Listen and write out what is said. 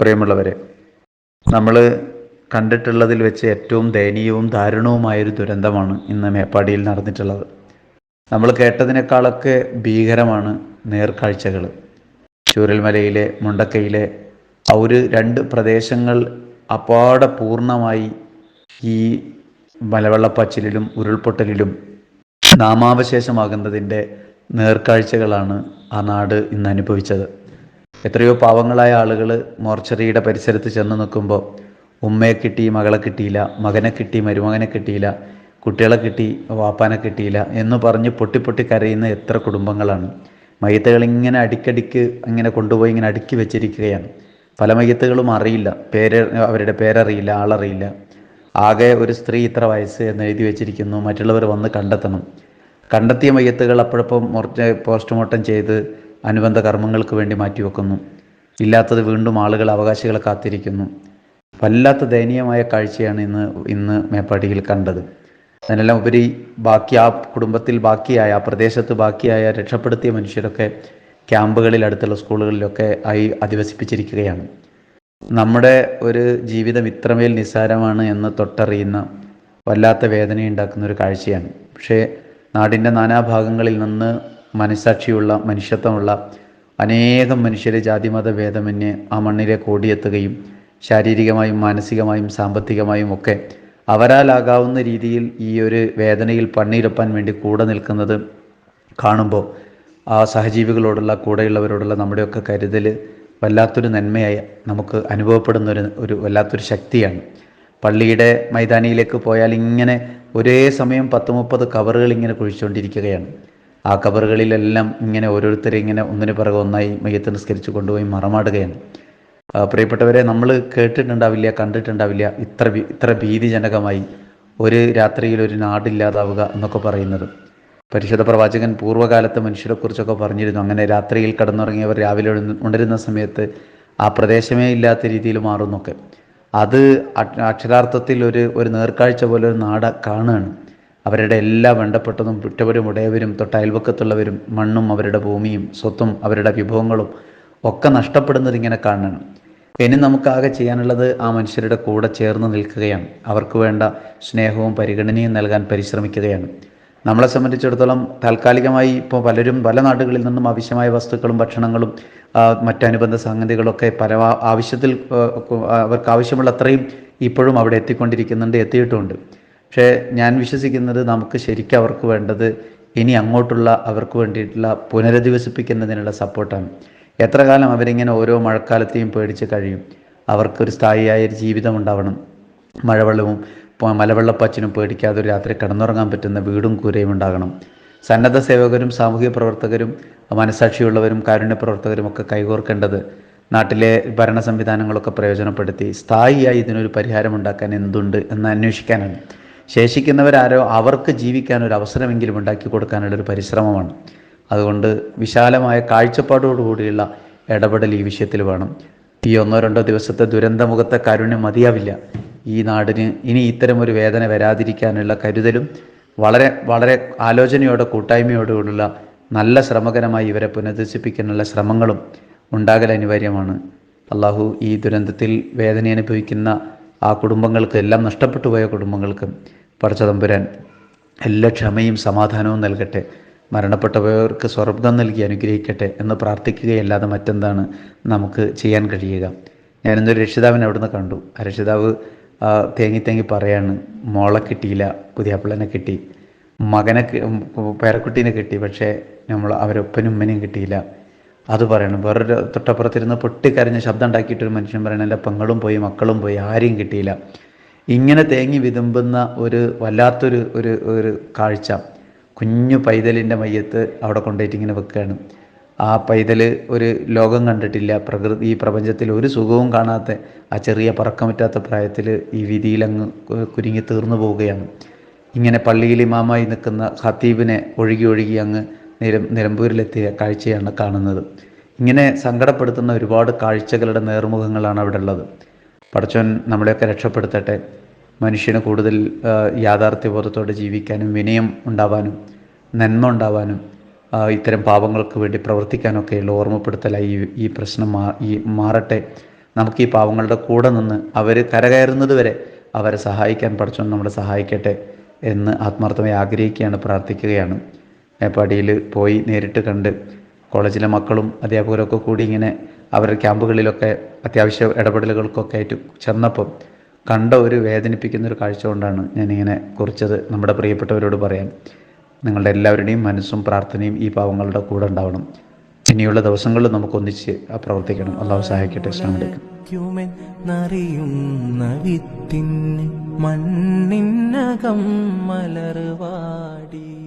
പ്രിയമുള്ളവരെ, നമ്മൾ കണ്ടിട്ടുള്ളതിൽ വെച്ച് ഏറ്റവും ദയനീയവും ദാരുണവുമായൊരു ദുരന്തമാണ് ഇന്ന് മേപ്പാടിയിൽ നടന്നിട്ടുള്ളത്. നമ്മൾ കേട്ടതിനേക്കാളൊക്കെ ഭീകരമാണ് നേർക്കാഴ്ചകൾ. ചൂരൽമലയിലെ മുണ്ടക്കയിലെ ആ ഒരു രണ്ട് പ്രദേശങ്ങൾ അപ്പാടെ പൂർണ്ണമായി ഈ മലവെള്ളപ്പാച്ചിലിലും ഉരുൾപൊട്ടലിലും നാമാവശേഷമാകുന്നതിൻ്റെ നേർക്കാഴ്ചകളാണ് ആ നാട് ഇന്ന് അനുഭവിച്ചത്. എത്രയോ പാവങ്ങളായ ആളുകൾ മോർച്ചറിയുടെ പരിസരത്ത് ചെന്ന് നിൽക്കുമ്പോൾ ഉമ്മയെ കിട്ടി, മകളെ കിട്ടിയില്ല, മകനെ കിട്ടി, മരുമകനെ കിട്ടിയില്ല, കുട്ടികളെ കിട്ടി, വാപ്പാനെ കിട്ടിയില്ല എന്ന് പറഞ്ഞ് പൊട്ടി കരയുന്ന എത്ര കുടുംബങ്ങളാണ്. മയ്യത്തുകൾ ഇങ്ങനെ അടിക്കടിക്ക് ഇങ്ങനെ കൊണ്ടുപോയി ഇങ്ങനെ അടുക്കി വെച്ചിരിക്കുകയാണ്. പല മയ്യത്തുകളും അറിയില്ല, അവരുടെ പേരറിയില്ല, ആളറിയില്ല. ആകെ ഒരു സ്ത്രീ ഇത്ര വയസ്സ് എന്ന് എഴുതി വെച്ചിരിക്കുന്നു, മറ്റുള്ളവർ വന്ന് കണ്ടെത്തണം. കണ്ടെത്തിയ മയ്യത്തുകൾ അപ്പോഴപ്പം പോസ്റ്റ്മോർട്ടം ചെയ്ത് അനുബന്ധ കർമ്മങ്ങൾക്ക് വേണ്ടി മാറ്റിവെക്കുന്നു. ഇല്ലാത്തത് വീണ്ടും ആളുകൾ, അവകാശികളെ കാത്തിരിക്കുന്നു. വല്ലാത്ത ദയനീയമായ കാഴ്ചയാണ് ഇന്ന് മേപ്പാടിയിൽ കണ്ടത്. അതിനെല്ലാം ഉപരി ആ കുടുംബത്തിൽ ബാക്കിയായ, ആ പ്രദേശത്ത് ബാക്കിയായ രക്ഷപ്പെടുത്തിയ മനുഷ്യരൊക്കെ ക്യാമ്പുകളിൽ, അടുത്തുള്ള സ്കൂളുകളിലൊക്കെ ആയി അധിവസിപ്പിച്ചിരിക്കുകയാണ്. നമ്മുടെ ഒരു ജീവിതം ഇത്രമേൽ നിസ്സാരമാണ് എന്ന് തൊട്ടറിയുന്ന വല്ലാത്ത വേദനയുണ്ടാക്കുന്ന ഒരു കാഴ്ചയാണ്. പക്ഷേ നാടിൻ്റെ നാനാഭാഗങ്ങളിൽ നിന്ന് മനസ്സാക്ഷിയുള്ള, മനുഷ്യത്വമുള്ള അനേകം മനുഷ്യരെ ജാതിമത ഭേദമന്യേ ആ മണ്ണിലേക്ക് ഓടിയെത്തുകയും ശാരീരികമായും മാനസികമായും സാമ്പത്തികമായും ഒക്കെ അവരാലാകാവുന്ന രീതിയിൽ ഈ ഒരു വേദനയിൽ പണിയിരപ്പാൻ വേണ്ടി കൂടെ നിൽക്കുന്നത് കാണുമ്പോൾ ആ സഹജീവികളോടുള്ള, കൂടെയുള്ളവരോടുള്ള നമ്മുടെയൊക്കെ കരുതൽ വല്ലാത്തൊരു നന്മയായി നമുക്ക് അനുഭവപ്പെടുന്ന ഒരു വല്ലാത്തൊരു ശക്തിയാണ്. പള്ളിയുടെ മൈതാനിയിലേക്ക് പോയാൽ ഇങ്ങനെ ഒരേ സമയം 10-30 കവറുകൾ ഇങ്ങനെ കുഴിച്ചുകൊണ്ടിരിക്കുകയാണ്. ആ കബറുകളിലെല്ലാം ഇങ്ങനെ ഓരോരുത്തരെ ഇങ്ങനെ ഒന്നിനു പിറകെ ഒന്നായി മയ്യത്ത് നിസ്കരിച്ച് കൊണ്ടുപോയി മറമാടുകയാണ്. പ്രിയപ്പെട്ടവരെ, നമ്മൾ കേട്ടിട്ടുണ്ടാവില്ല, കണ്ടിട്ടുണ്ടാവില്ല ഇത്ര ഭീതിജനകമായി ഒരു രാത്രിയിൽ ഒരു നാടില്ലാതാവുക എന്നൊക്കെ പറയുന്നത്. പരിശുദ്ധ പ്രവാചകൻ പൂർവ്വകാലത്തെ മനുഷ്യരെക്കുറിച്ചൊക്കെ പറഞ്ഞിരുന്നു. അങ്ങനെ രാത്രിയിൽ കിടന്നുറങ്ങിയവർ രാവിലെ ഉണരുന്ന സമയത്ത് ആ പ്രദേശമേ ഇല്ലാത്ത രീതിയിൽ മാറുന്നൊക്കെ. അത് അക്ഷരാർത്ഥത്തിൽ ഒരു നേർക്കാഴ്ച പോലെ ഒരു നാട് കാണുകയാണ്. അവരുടെ എല്ലാ വേണ്ടപ്പെട്ടതും വിട്ടവരും ഉടയവരും തൊട്ട് അയൽവക്കത്തുള്ളവരും മണ്ണും അവരുടെ ഭൂമിയും സ്വത്തും അവരുടെ വിഭവങ്ങളും ഒക്കെ നഷ്ടപ്പെടുന്നത് ഇങ്ങനെ കാണണം. ഇനി നമുക്കാകെ ചെയ്യാനുള്ളത് ആ മനുഷ്യരുടെ കൂടെ ചേർന്ന് നിൽക്കുകയാണ്. അവർക്ക് വേണ്ട സ്നേഹവും പരിഗണനയും നൽകാൻ പരിശ്രമിക്കുകയാണ്. നമ്മളെ സംബന്ധിച്ചിടത്തോളം താൽക്കാലികമായി ഇപ്പോൾ പലരും പല നാടുകളിൽ നിന്നും ആവശ്യമായ വസ്തുക്കളും ഭക്ഷണങ്ങളും മറ്റനുബന്ധ സംഗതികളൊക്കെ പല ആവശ്യത്തിൽ അവർക്ക് ആവശ്യമുള്ള അത്രയും ഇപ്പോഴും അവിടെ എത്തിയിട്ടുമുണ്ട്. പക്ഷേ ഞാൻ വിശ്വസിക്കുന്നത് നമുക്ക് ശരിക്കും അവർക്ക് വേണ്ടത് ഇനി അങ്ങോട്ടുള്ള അവർക്ക് വേണ്ടിയിട്ടുള്ള പുനരധിവസിപ്പിക്കുന്നതിനുള്ള സപ്പോർട്ടാണ്. എത്ര കാലം അവരിങ്ങനെ ഓരോ മഴക്കാലത്തെയും പേടിച്ച് കഴിയും? അവർക്കൊരു സ്ഥായിയായ ഒരു ജീവിതം ഉണ്ടാവണം. മഴവെള്ളവും മലവെള്ളപ്പാച്ചിനും പേടിക്കാതെ ഒരു രാത്രി കിടന്നുറങ്ങാൻ പറ്റുന്ന വീടും കൂരയും ഉണ്ടാകണം. സന്നദ്ധ സേവകരും സാമൂഹിക പ്രവർത്തകരും മനസാക്ഷിയുള്ളവരും കാരുണ്യ പ്രവർത്തകരും ഒക്കെ കൈകോർക്കേണ്ടത് നാട്ടിലെ ഭരണ സംവിധാനങ്ങളൊക്കെ പ്രയോജനപ്പെടുത്തി സ്ഥായിയായി ഇതിനൊരു പരിഹാരമുണ്ടാക്കാൻ എന്തുണ്ട് എന്ന് അന്വേഷിക്കാനാണ്. ശേഷിക്കുന്നവരാരോ അവർക്ക് ജീവിക്കാൻ ഒരു അവസരമെങ്കിലും ഉണ്ടാക്കി കൊടുക്കാനുള്ളൊരു പരിശ്രമമാണ്. അതുകൊണ്ട് വിശാലമായ കാഴ്ചപ്പാടോടുകൂടിയുള്ള ഇടപെടൽ ഈ വിഷയത്തിൽ വേണം. ഈ 1-2 ദിവസത്തെ ദുരന്തമുഖത്തെ കാരുണ്യം മതിയാവില്ല. ഈ നാടിന് ഇനി ഇത്തരം ഒരു വേദന വരാതിരിക്കാനുള്ള കരുതലും വളരെ വളരെ ആലോചനയോടെ കൂട്ടായ്മയോടുകൂടിയുള്ള നല്ല ശ്രമകരമായി ഇവരെ പുനരധിവസിപ്പിക്കാനുള്ള ശ്രമങ്ങളും ഉണ്ടാകൽ അനിവാര്യമാണ്. അള്ളാഹു ഈ ദുരന്തത്തിൽ വേദന അനുഭവിക്കുന്ന ആ കുടുംബങ്ങൾക്ക്, എല്ലാം നഷ്ടപ്പെട്ടു പോയ കുടുംബങ്ങൾക്ക് പടച്ച തമ്പുരാൻ എല്ലാ ക്ഷമയും സമാധാനവും നൽകട്ടെ. മരണപ്പെട്ടവർക്ക് സ്വർഗ്ഗം നൽകി അനുഗ്രഹിക്കട്ടെ എന്ന് പ്രാർത്ഥിക്കുകയല്ലാതെ മറ്റെന്താണ് നമുക്ക് ചെയ്യാൻ കഴിയുക? ഞാനിന്നൊരു രക്ഷിതാവിനെ അവിടുന്ന് കണ്ടു. ആ രക്ഷിതാവ് തേങ്ങി പറയാണ്, മോളെ കിട്ടിയില്ല, പുതിയാപ്പിളനെ കിട്ടി, പേരക്കുട്ടീനെ കിട്ടി, പക്ഷേ അവരൊപ്പനും ഉമ്മനെയും കിട്ടിയില്ല. അത് പറയണം. വേറൊരു തൊട്ടപ്പുറത്തിരുന്ന് പൊട്ടിക്കരഞ്ഞ് ശബ്ദം ഉണ്ടാക്കിയിട്ടൊരു മനുഷ്യൻ പറയണം, എൻ്റെ പെങ്ങളും പോയി, മക്കളും പോയി, ആരെയും കിട്ടിയില്ല. ഇങ്ങനെ തേങ്ങി വിതുമ്പുന്ന വല്ലാത്തൊരു ഒരു കാഴ്ച. കുഞ്ഞു പൈതലിൻ്റെ മയ്യത്ത് അവിടെ കൊണ്ടുപോയിട്ട് ഇങ്ങനെ വെക്കുകയാണ്. ആ പൈതൽ ഒരു ലോകം കണ്ടിട്ടില്ല, ഈ പ്രപഞ്ചത്തിൽ ഒരു സുഖവും കാണാത്ത ആ ചെറിയ പറക്കമറ്റാത്ത പ്രായത്തിൽ ഈ വിധിയിലങ്ങ് കുരുങ്ങി തീർന്നു പോവുകയാണ്. ഇങ്ങനെ പള്ളിയിൽ ഇമാമായി നിൽക്കുന്ന ഖത്തീബിനെ ഒഴുകി അങ്ങ് നിലമ്പൂരിലെത്തിയ കാഴ്ചയാണ് കാണുന്നത്. ഇങ്ങനെ സങ്കടപ്പെടുത്തുന്ന ഒരുപാട് കാഴ്ചകളുടെ നേർമുഖങ്ങളാണ് അവിടെ ഉള്ളത്. പടച്ചോൻ നമ്മളെയൊക്കെ രക്ഷപ്പെടുത്തട്ടെ. മനുഷ്യന് കൂടുതൽ യാഥാർത്ഥ്യബോധത്തോടെ ജീവിക്കാനും വിനയം ഉണ്ടാവാനും നന്മ ഉണ്ടാവാനും ഇത്തരം പാപങ്ങൾക്ക് വേണ്ടി പ്രവർത്തിക്കാനൊക്കെയുള്ള ഓർമ്മപ്പെടുത്തലായി ഈ പ്രശ്നം മാറട്ടെ. നമുക്ക് ഈ പാവങ്ങളുടെ കൂടെ നിന്ന് അവർ കരകയറുന്നത് വരെ അവരെ സഹായിക്കാൻ പഠിച്ചോൻ നമ്മളെ സഹായിക്കട്ടെ എന്ന് ആത്മാർത്ഥമായി ആഗ്രഹിക്കുകയാണ്, പ്രാർത്ഥിക്കുകയാണ്. മേപ്പാടിയിൽ പോയി നേരിട്ട് കണ്ട് കോളേജിലെ മക്കളും അധ്യാപകരൊക്കെ കൂടി ഇങ്ങനെ അവരുടെ ക്യാമ്പുകളിലൊക്കെ അത്യാവശ്യ ഇടപെടലുകൾക്കൊക്കെ ആയിട്ട് ചെന്നപ്പം കണ്ട ഒരു വേദനിപ്പിക്കുന്നൊരു കാഴ്ച കൊണ്ടാണ് ഞാനിങ്ങനെ കുറിച്ചത് നമ്മുടെ പ്രിയപ്പെട്ടവരോട് പറയാൻ. നിങ്ങളുടെ എല്ലാവരുടെയും മനസ്സും പ്രാർത്ഥനയും ഈ പാവങ്ങളുടെ കൂടെ ഉണ്ടാവണം. ഇനിയുള്ള ദിവസങ്ങളിൽ നമുക്കൊന്നിച്ച് പ്രവർത്തിക്കണം. അള്ളാഹു സഹായിക്കട്ടെ. അസ്സലാമു അലൈക്കും. നറിയുന്ന വിത്തിന് മണ്ണിനകം മലർവാടി.